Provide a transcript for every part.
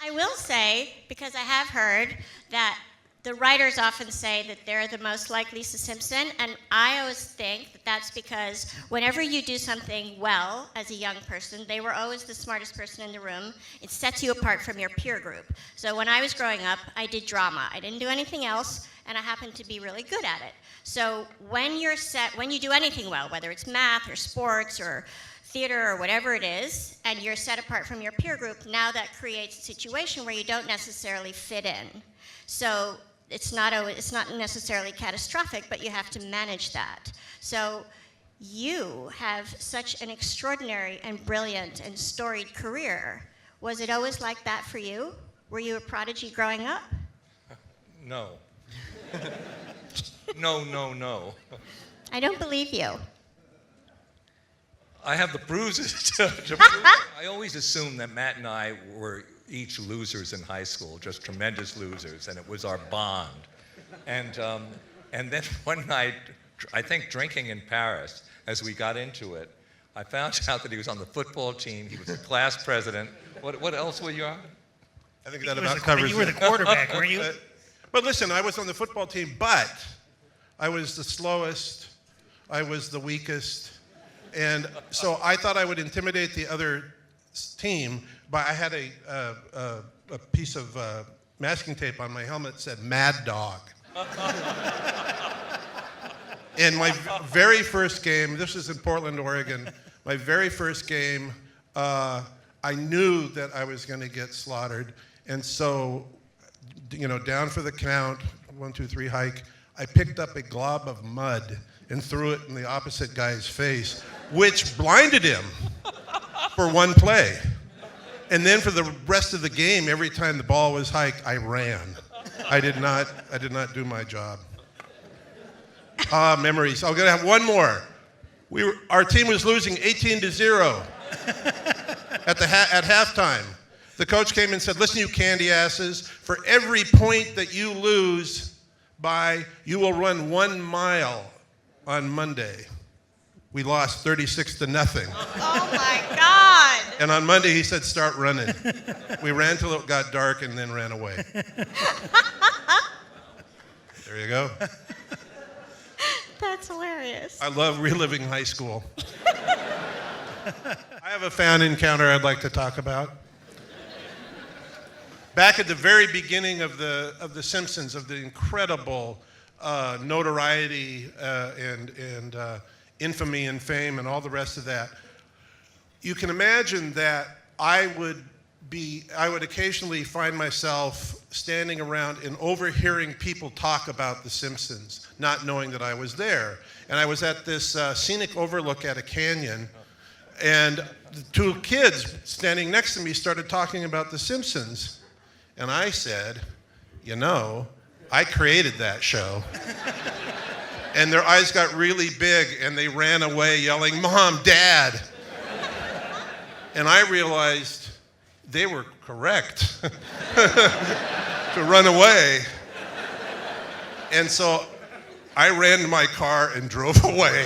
I will say, because I have heard that the writers often say that they're the most like Lisa Simpson, and I always think that that's because whenever you do something well as a young person, they were always the smartest person in the room. It sets you apart from your peer group. So when I was growing up, I did drama. I didn't do anything else, and I happened to be really good at it. So when you do anything well, whether it's math or sports or theater or whatever it is, and you're set apart from your peer group, now that creates a situation where you don't necessarily fit in. So it's not necessarily catastrophic, but you have to manage that. So you have such an extraordinary and brilliant and storied career. Was it always like that for you? Were you a prodigy growing up? No. No. I don't believe you. I have the bruises to prove it. I always assumed that Matt and I were each losers in high school, just tremendous losers, and it was our bond. And then one night, I think drinking in Paris, as we got into it, I found out that he was on the football team. He was the class president. What else were you on? I think that about covers it. You were the quarterback, weren't you? But listen, I was on the football team, but I was the slowest, I was the weakest, and so I thought I would intimidate the other team, but I had a piece of masking tape on my helmet that said Mad Dog. And my very first game, this was in Portland, Oregon, my very first game, I knew that I was going to get slaughtered, and so, down for the count, 1, 2, 3, hike, I picked up a glob of mud and threw it in the opposite guy's face, which blinded him for one play. And then for the rest of the game, every time the ball was hiked, I ran. I did not do my job. Memories. I'm gonna have one more. Our team was losing 18-0 at halftime. The coach came and said, "Listen, you candy asses, for every point that you lose by, you will run 1 mile on Monday." We lost 36-0. Oh my God! And on Monday he said, "Start running." We ran till it got dark and then ran away. There you go. That's hilarious. I love reliving high school. I have a fan encounter I'd like to talk about. Back at the very beginning of the Simpsons, of the incredible notoriety and infamy and fame and all the rest of that, you can imagine that I would occasionally find myself standing around and overhearing people talk about The Simpsons, not knowing that I was there. And I was at this scenic overlook at a canyon, and the 2 kids standing next to me started talking about The Simpsons. And I said, I created that show. And their eyes got really big, and they ran away yelling, "Mom, Dad." And I realized they were correct to run away. And so I ran to my car and drove away.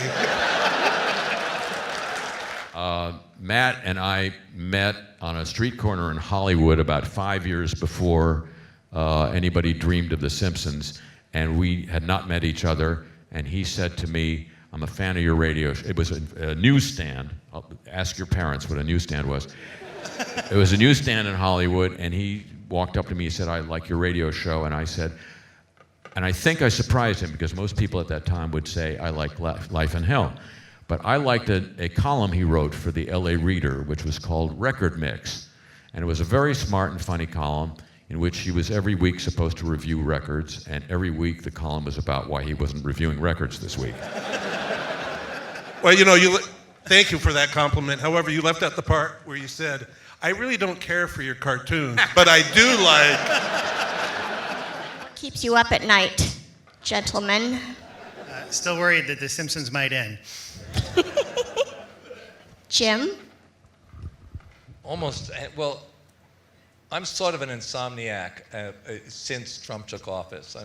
Matt and I met on a street corner in Hollywood about 5 years before anybody dreamed of The Simpsons, and we had not met each other, and he said to me, "I'm a fan of your radio show." It was a newsstand. I'll ask your parents what a newsstand was. It was a newsstand in Hollywood, and he walked up to me and said, "I like your radio show," and I said, and I think I surprised him because most people at that time would say, "I like Life in Hell." But I liked a column he wrote for the LA Reader, which was called Record Mix. And it was a very smart and funny column in which he was every week supposed to review records, and every week the column was about why he wasn't reviewing records this week. Well, thank you for that compliment. However, you left out the part where you said, "I really don't care for your cartoons, but I do like..." Keeps you up at night, gentlemen. Still worried that The Simpsons might end. Jim? Almost, well, I'm sort of an insomniac since Trump took office.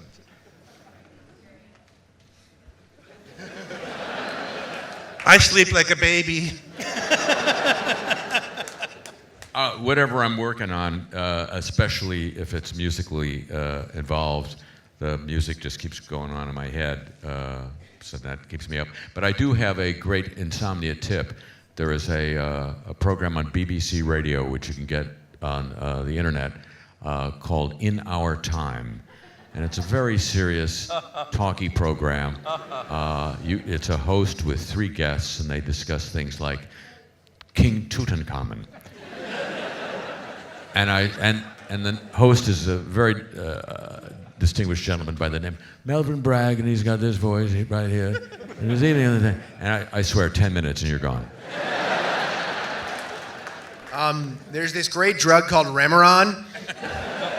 I sleep like a baby. Whatever I'm working on, especially if it's musically involved, the music just keeps going on in my head, so that keeps me up. But I do have a great insomnia tip. There is a program on BBC Radio, which you can get on the internet, called In Our Time. And it's a very serious, talky program. It's a host with 3 guests, and they discuss things like King Tutankhamun. And the host is a very distinguished gentleman by the name Melvin Bragg, and he's got this voice right here. And there's even the other thing. And I swear, 10 minutes and you're gone. There's this great drug called Remeron,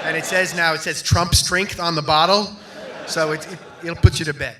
and it says Trump strength on the bottle, so it'll put you to bed.